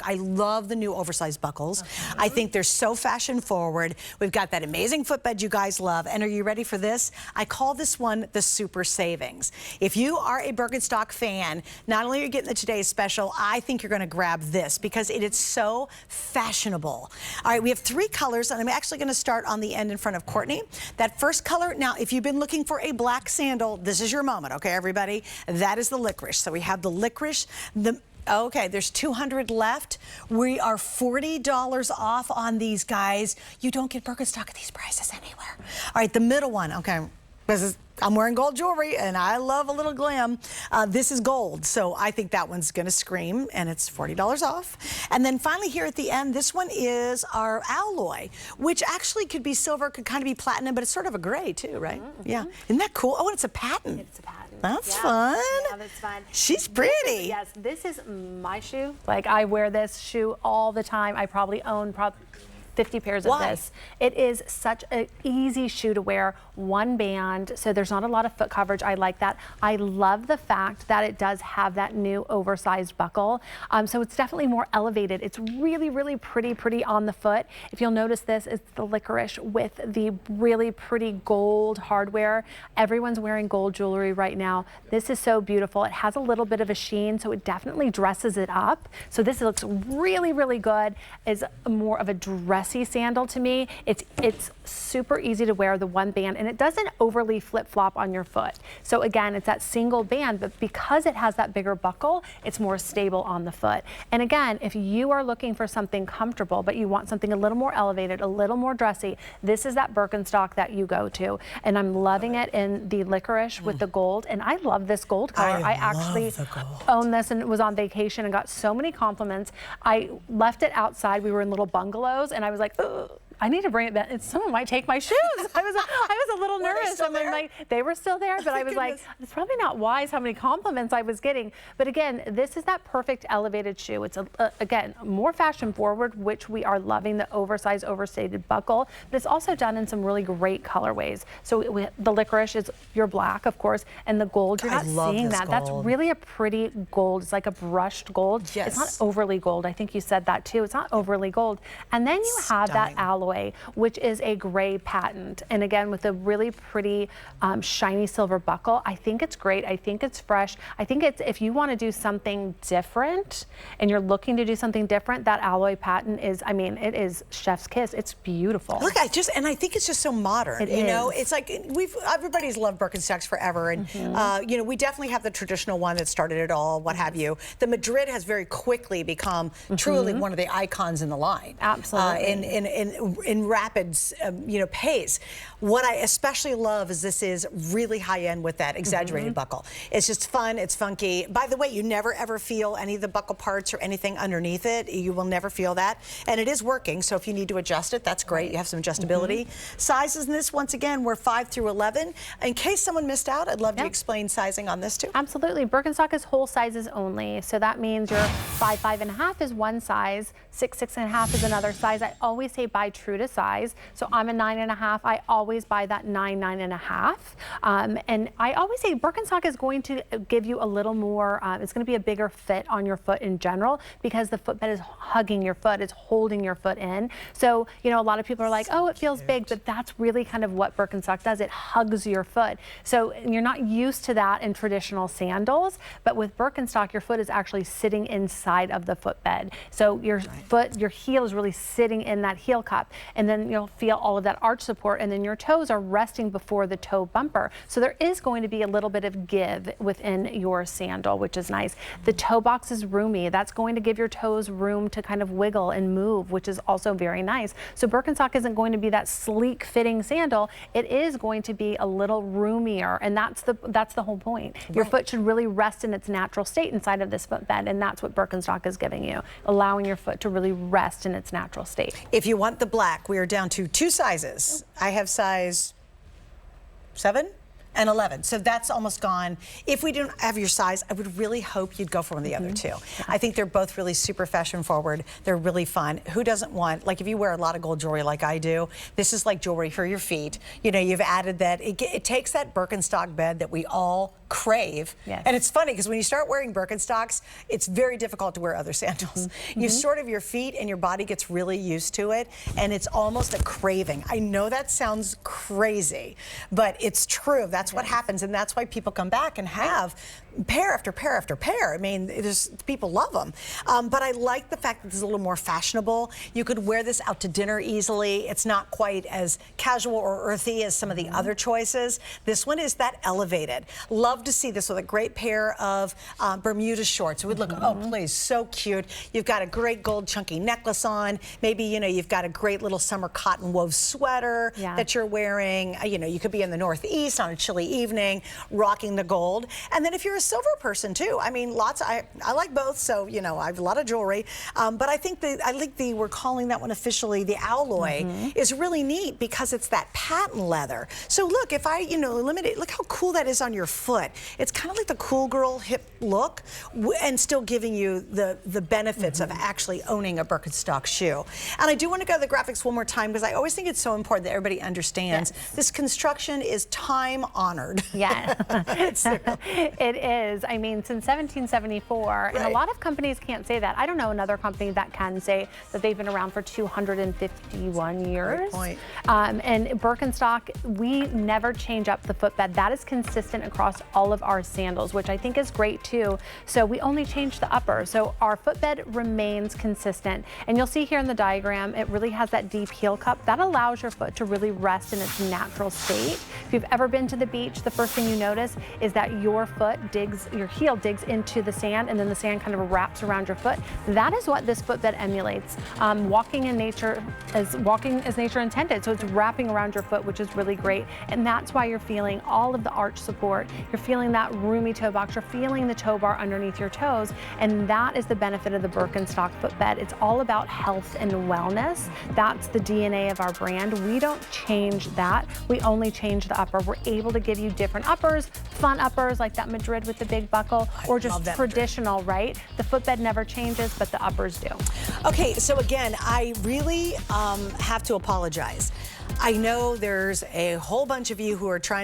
I love the new oversized buckles. I think they're so fashion forward. We've got that amazing footbed you guys love. And are you ready for this? I call this one the super savings. If you are a Birkenstock fan, not only are you getting the today's special, I think you're going to grab this because it is so fashionable. All right, we have 3 colors, and I'm actually going to start on the end in front of Courtney. That first color, now if you've been looking for a black sandal, this is your moment, okay, everybody? That is the licorice. So we have the licorice, okay, there's 200 left. We are $40 off on these, guys. You don't get Birkenstock at these prices anywhere. All right, the middle one, okay. I'm wearing gold jewelry, and I love a little glam. This is gold, so I think that one's going to scream, and it's $40 off. And then finally here at the end, this one is our alloy, which actually could be silver, could kind of be platinum, but it's sort of a gray too, right? Yeah. Isn't that cool? Oh, and it's a patent. It's a patent. That's fun. Yeah, that's fun. She's pretty. Yes, this is my shoe. Like, I wear this shoe all the time. I probably own 50 pairs of this. It is such an easy shoe to wear, one band, so there's not a lot of foot coverage. I like that. I love the fact that it does have that new oversized buckle, so it's definitely more elevated. It's really, really pretty on the foot. If you'll notice, this is the licorice with the really pretty gold hardware. Everyone's wearing gold jewelry right now. This is so beautiful. It has a little bit of a sheen, so it definitely dresses it up. So this looks really, really good. It's more of a dressy sandal to me. It's super easy to wear, the one band, and it doesn't overly flip-flop on your foot. So again, it's that single band, but because it has that bigger buckle, it's more stable on the foot. And again, if you are looking for something comfortable, but you want something a little more elevated, a little more dressy, this is that Birkenstock that you go to. And I'm loving it in the licorice with the gold, and I love this gold color. I actually own this and was on vacation and got so many compliments. I left it outside. We were in little bungalows, and I was like, ugh, I need to bring it back. Someone might take my shoes. I was a little nervous. I mean, like, they were still there, but I was like, it's probably not wise how many compliments I was getting. But again, this is that perfect elevated shoe. It's again more fashion forward, which we are loving, the oversized, overstated buckle. But it's also done in some really great colorways. So the licorice is your black, of course, and the gold. You're not seeing that. That's really a pretty gold. It's like a brushed gold. Yes. It's not overly gold. I think you said that too. It's not overly gold. And then you have that alloy, which is a gray patent, and again with a really pretty shiny silver buckle. I think it's great. I think it's fresh. I think it's, if you want to do something different and you're looking to do something different, that alloy patent is, I mean, it is chef's kiss. It's beautiful. Look, and I think it's just so modern. You know, it's like everybody's loved Birkenstocks forever, and you know, we definitely have the traditional one that started it all, what have you. The Madrid has very quickly become truly one of the icons in the line. Absolutely. In rapid, you know, pace. What I especially love is this is really high end with that exaggerated buckle. It's just fun. It's funky. By the way, you never ever feel any of the buckle parts or anything underneath it. You will never feel that, and it is working. So if you need to adjust it, that's great. You have some adjustability. Sizes in this, once again, we're 5 through 11. In case someone missed out, I'd love to explain sizing on this too. Absolutely. Birkenstock is whole sizes only, so that means your 5, 5.5 is one size, 6, 6.5 is another size. I always say buy true to size. So I'm a 9.5. I always buy that 9, 9.5. And I always say Birkenstock is going to give you a little more, it's going to be a bigger fit on your foot in general because the footbed is hugging your foot, it's holding your foot in. So, you know, a lot of people are like, oh, it feels big, but that's really kind of what Birkenstock does. It hugs your foot. So you're not used to that in traditional sandals, but with Birkenstock, your foot is actually sitting inside of the footbed. So your foot, your heel is really sitting in that heel cup. And then you'll feel all of that arch support, and then your toes are resting before the toe bumper. So there is going to be a little bit of give within your sandal, which is nice. The toe box is roomy. That's going to give your toes room to kind of wiggle and move, which is also very nice. So Birkenstock isn't going to be that sleek fitting sandal. It is going to be a little roomier, and that's the whole point. Your foot should really rest in its natural state inside of this footbed, and that's what Birkenstock is giving you, allowing your foot to really rest in its natural state. If you want the black, we are down to 2 sizes. I have size 7 and 11, so that's almost gone. If we didn't have your size, I would really hope you'd go for one of the other two. I think they're both really super fashion forward. They're really fun. Who doesn't want, like if you wear a lot of gold jewelry like I do, this is like jewelry for your feet. You know, you've added that, it takes that Birkenstock bed that we all crave. Yes. And it's funny because when you start wearing Birkenstocks, it's very difficult to wear other sandals. You sort of, your feet and your body gets really used to it, and it's almost a craving. I know that sounds crazy, but it's true. That's what happens, and that's why people come back and have pair after pair after pair. I mean, people love them. But I like the fact that it's a little more fashionable. You could wear this out to dinner easily. It's not quite as casual or earthy as some of the other choices. This one is that elevated. Love to see this with a great pair of Bermuda shorts. It would look, oh please, so cute. You've got a great gold chunky necklace on. Maybe, you know, you've got a great little summer cotton wove sweater that you're wearing. You know, you could be in the Northeast on a chilly evening, rocking the gold. And then if you're a silver person too, I mean, I like both, so, you know, I have a lot of jewelry. But I think we're calling that one officially the alloy is really neat because it's that patent leather. So look, if I, you know, eliminate, look how cool that is on your foot. It's kind of like the cool girl hip look and still giving you the benefits of actually owning a Birkenstock shoe. And I do want to go to the graphics one more time because I always think it's so important that everybody understands this construction is time honored. Yeah, it is. I mean, since 1774, and a lot of companies can't say that. I don't know another company that can say that they've been around for 251 years. Great point. And Birkenstock, we never change up the footbed. That is consistent across all of our sandals, which I think is great too. So we only change the upper. So our footbed remains consistent. And you'll see here in the diagram, it really has that deep heel cup. That allows your foot to really rest in its natural state. If you've ever been to the beach, the first thing you notice is that your heel digs into the sand, and then the sand kind of wraps around your foot. That is what this footbed emulates. Walking as nature intended. So it's wrapping around your foot, which is really great. And that's why you're feeling all of the arch support. You're feeling that roomy toe box. You're feeling the toe bar underneath your toes. And that is the benefit of the Birkenstock footbed. It's all about health and wellness. That's the DNA of our brand. We don't change that. We only change the upper. We're able to give you different uppers, fun uppers like that Madrid with the big buckle, or just traditional, right? The footbed never changes, but the uppers do. Okay, so again, I really have to apologize. I know there's a whole bunch of you who are trying to